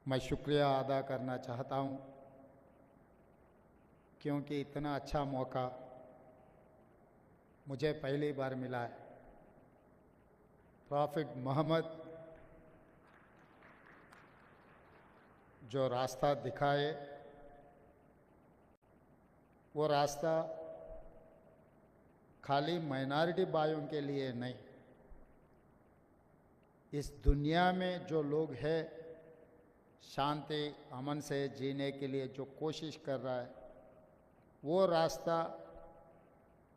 मैं शुक्रिया अदा करना चाहता हूँ, क्योंकि इतना अच्छा मौका मुझे पहली बार मिला है। प्रॉफिट मोहम्मद जो रास्ता दिखाए, वो रास्ता खाली माइनॉरिटी भाइयों के लिए नहीं, इस दुनिया में जो लोग हैं शांति अमन से जीने के लिए जो कोशिश कर रहा है, वो रास्ता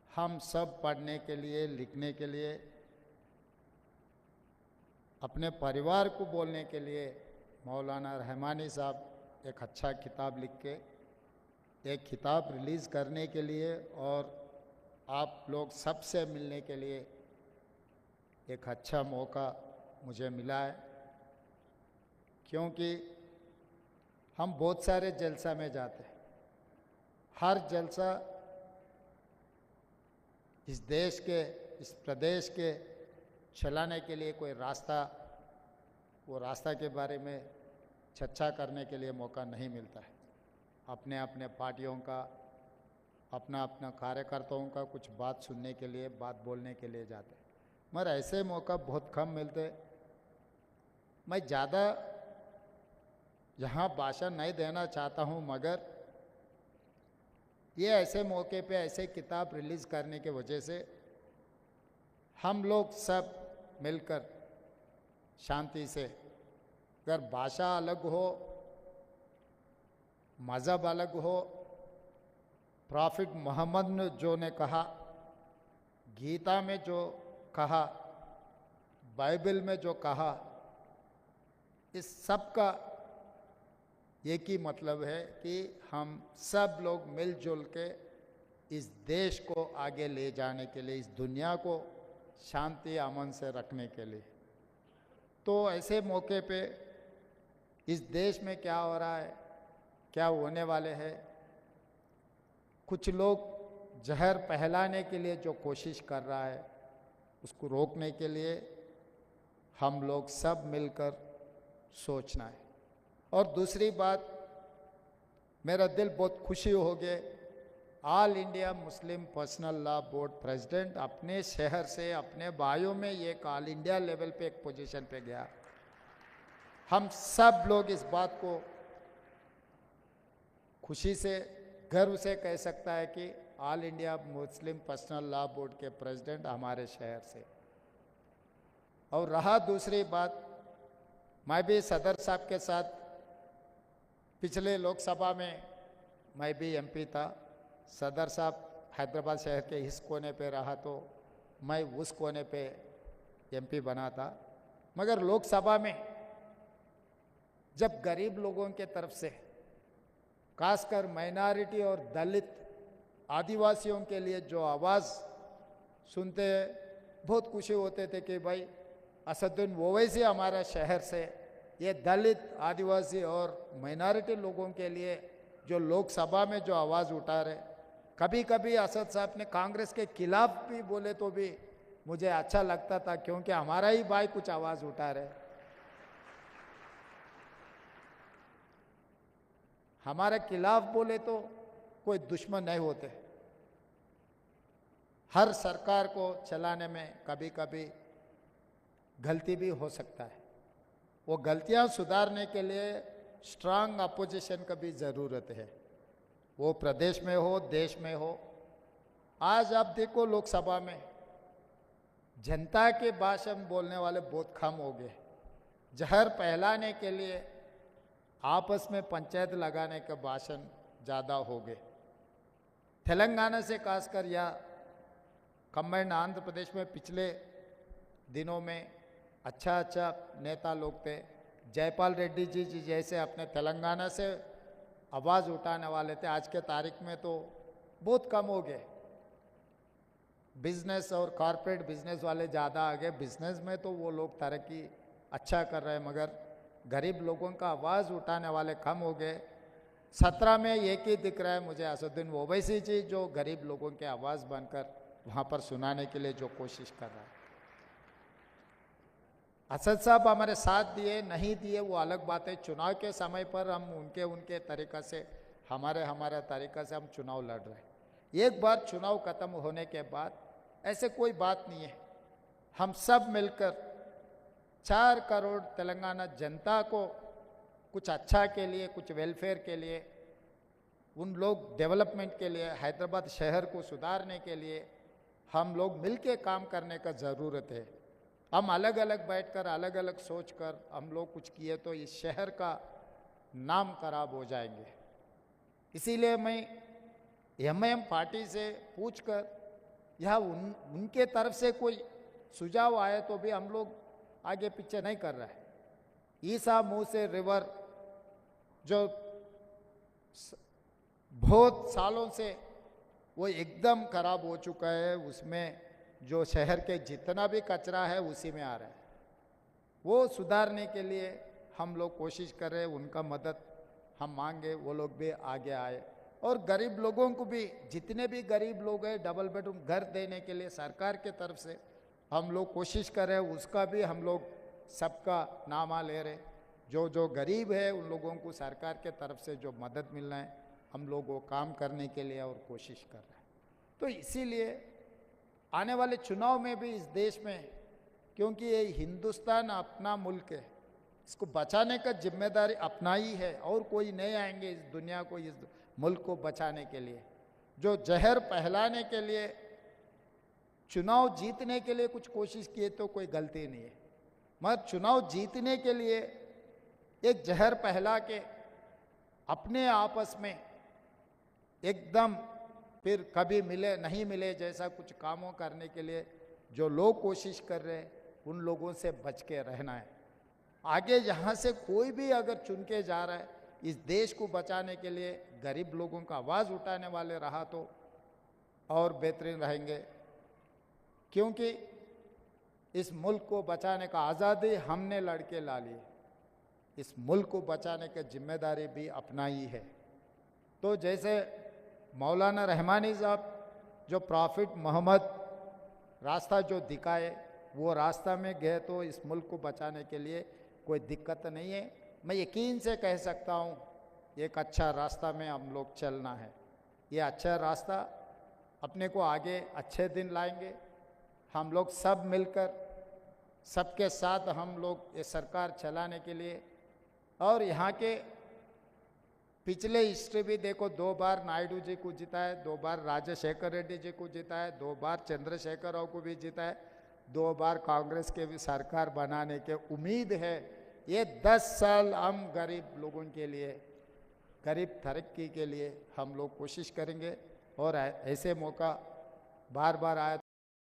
हम सब पढ़ने के लिए, लिखने के लिए, अपने परिवार को बोलने के लिए मौलाना रहमानी साहब एक अच्छा किताब लिख के एक किताब रिलीज़ करने के लिए और आप लोग सबसे मिलने के लिए एक अच्छा मौका मुझे मिला है। क्योंकि हम बहुत सारे जलसा में जाते हैं, हर जलसा इस देश के, इस प्रदेश के चलाने के लिए कोई रास्ता, वो रास्ता के बारे में चर्चा करने के लिए मौका नहीं मिलता है। अपने अपने पार्टियों का, अपना अपना कार्यकर्ताओं का कुछ बात सुनने के लिए, बात बोलने के लिए जाते हैं, मगर ऐसे मौका बहुत कम मिलते। मैं ज़्यादा यहाँ भाषण नहीं देना चाहता हूँ, मगर ये ऐसे मौके पे ऐसे किताब रिलीज़ करने के वजह से हम लोग सब मिलकर शांति से, अगर भाषा अलग हो, मज़हब अलग हो, प्रॉफिट मोहम्मद ने जो ने कहा, गीता में जो कहा, बाइबल में जो कहा, इस सब का एक ही मतलब है कि हम सब लोग मिलजुल के इस देश को आगे ले जाने के लिए, इस दुनिया को शांति अमन से रखने के लिए। तो ऐसे मौके पे इस देश में क्या हो रहा है, क्या होने वाले हैं, कुछ लोग जहर फैलाने के लिए जो कोशिश कर रहा है, उसको रोकने के लिए हम लोग सब मिलकर सोचना है। और दूसरी बात, मेरा दिल बहुत खुशी हो गया, all India Muslim personal law board president अपने शहर से, अपने भाइयों में एक ऑल इंडिया लेवल पे एक पोजीशन पे गया। हम सब लोग इस बात को खुशी से, गर्व से कह सकता है कि all India Muslim personal law board के प्रेसिडेंट हमारे शहर से। और रहा दूसरी बात, मैं भी सदर साहब के साथ पिछले लोकसभा में मैं भी एमपी था। सदर साहब हैदराबाद शहर के इस कोने पे रहा तो मैं उस कोने पे एमपी बना था। मगर लोकसभा में जब गरीब लोगों के तरफ से, खासकर माइनॉरिटी और दलित आदिवासियों के लिए जो आवाज़ सुनते हैं, बहुत खुशी होते थे कि भाई असदुद्दीन ओवैसी हमारा शहर से ये दलित, आदिवासी और माइनॉरिटी लोगों के लिए जो लोकसभा में जो आवाज़ उठा रहे। कभी कभी असद साहब ने कांग्रेस के खिलाफ भी बोले तो भी मुझे अच्छा लगता था, क्योंकि हमारा ही भाई कुछ आवाज़ उठा रहे। हमारे खिलाफ बोले तो कोई दुश्मन नहीं होते। हर सरकार को चलाने में कभी कभी गलती भी हो सकता है, वो गलतियां सुधारने के लिए स्ट्रांग अपोजिशन की भी ज़रूरत है, वो प्रदेश में हो, देश में हो। आज आप देखो लोकसभा में जनता के भाषण बोलने वाले बहुत कम हो गए। जहर फैलाने के लिए आपस में पंचायत लगाने के भाषण ज़्यादा हो गए। तेलंगाना से खासकर या कंबाइंड आंध्र प्रदेश में पिछले दिनों में अच्छा नेता लोग थे। जयपाल रेड्डी जी जैसे अपने तेलंगाना से आवाज़ उठाने वाले थे, आज के तारीख में तो बहुत कम हो गए। बिजनेस और कॉरपोरेट बिजनेस वाले ज़्यादा आ गए। बिजनेस में तो वो लोग तरक्की अच्छा कर रहे हैं, मगर गरीब लोगों का आवाज़ उठाने वाले कम हो गए। 17 में एक ही दिख रहा है मुझे, असदुद्दीन ओवैसी जी, जो गरीब लोगों की आवाज़ बनकर वहाँ पर सुनाने के लिए जो कोशिश कर रहा है। असद साहब हमारे साथ दिए नहीं दिए वो अलग बात है। चुनाव के समय पर हम उनके उनके तरीक़ा से, हमारे तरीक़ा से हम चुनाव लड़ रहे हैं। एक बार चुनाव ख़त्म होने के बाद ऐसे कोई बात नहीं है। हम सब मिलकर 4 करोड़ तेलंगाना जनता को कुछ अच्छा के लिए, कुछ वेलफेयर के लिए, उन लोग डेवलपमेंट के लिए, हैदराबाद शहर को सुधारने के लिए हम लोग मिलके काम करने का ज़रूरत है। हम अलग अलग बैठकर, अलग अलग सोचकर हम लोग कुछ किए तो इस शहर का नाम खराब हो जाएंगे। इसीलिए मैं एमआईएम पार्टी से पूछकर या उनके तरफ से कोई सुझाव आए तो भी हम लोग आगे पीछे नहीं कर रहे हैं। ईसा मूसे रिवर जो बहुत सालों से वो एकदम खराब हो चुका है, उसमें जो शहर के जितना भी कचरा है उसी में आ रहा है। वो सुधारने के लिए हम लोग कोशिश कर रहे हैं, उनका मदद हम मांगे, वो लोग भी आगे आए। और गरीब लोगों को भी, जितने भी गरीब लोग हैं, डबल बेडरूम घर देने के लिए सरकार के तरफ से हम लोग कोशिश कर रहे हैं, उसका भी हम लोग सबका नामा ले रहे। जो जो गरीब है उन लोगों को सरकार के तरफ से जो मदद मिलना है हम लोग वो काम करने के लिए और कोशिश कर रहे हैं। तो इसीलिए आने वाले चुनाव में भी इस देश में, क्योंकि ये हिंदुस्तान अपना मुल्क है, इसको बचाने का जिम्मेदारी अपना ही है और कोई नहीं आएंगे इस दुनिया को, इस मुल्क को बचाने के लिए। जो जहर फैलाने के लिए, चुनाव जीतने के लिए कुछ कोशिश किए तो कोई गलती नहीं है, मगर चुनाव जीतने के लिए एक जहर फैला के अपने आपस में एकदम फिर कभी मिले नहीं मिले जैसा कुछ कामों करने के लिए जो लोग कोशिश कर रहे हैं, उन लोगों से बच के रहना है। आगे यहाँ से कोई भी अगर चुन के जा रहा है इस देश को बचाने के लिए, गरीब लोगों का आवाज़ उठाने वाले रहा तो और बेहतरीन रहेंगे। क्योंकि इस मुल्क को बचाने का आज़ादी हमने लड़के ला ली, इस मुल्क को बचाने की जिम्मेदारी भी अपना ही है। तो जैसे मौलाना रहमानी साहब जो प्रॉफिट मोहम्मद रास्ता जो दिखाए, वो रास्ता में गए तो इस मुल्क को बचाने के लिए कोई दिक्कत नहीं है। मैं यकीन से कह सकता हूँ एक अच्छा रास्ता में हम लोग चलना है। ये अच्छा रास्ता अपने को आगे अच्छे दिन लाएंगे। हम लोग सब मिलकर, सबके साथ हम लोग ये सरकार चलाने के लिए, और यहाँ के पिछले हिस्ट्री भी देखो, 2 बार नायडू जी को जीता है, 2 बार राजशेखर रेड्डी जी को जीता है, 2 बार चंद्रशेखर राव को भी जीता है, 2 बार कांग्रेस के भी सरकार बनाने के उम्मीद है। ये 10 साल हम गरीब लोगों के लिए, गरीब तरक्की के लिए हम लोग कोशिश करेंगे। और ऐसे मौका बार बार आए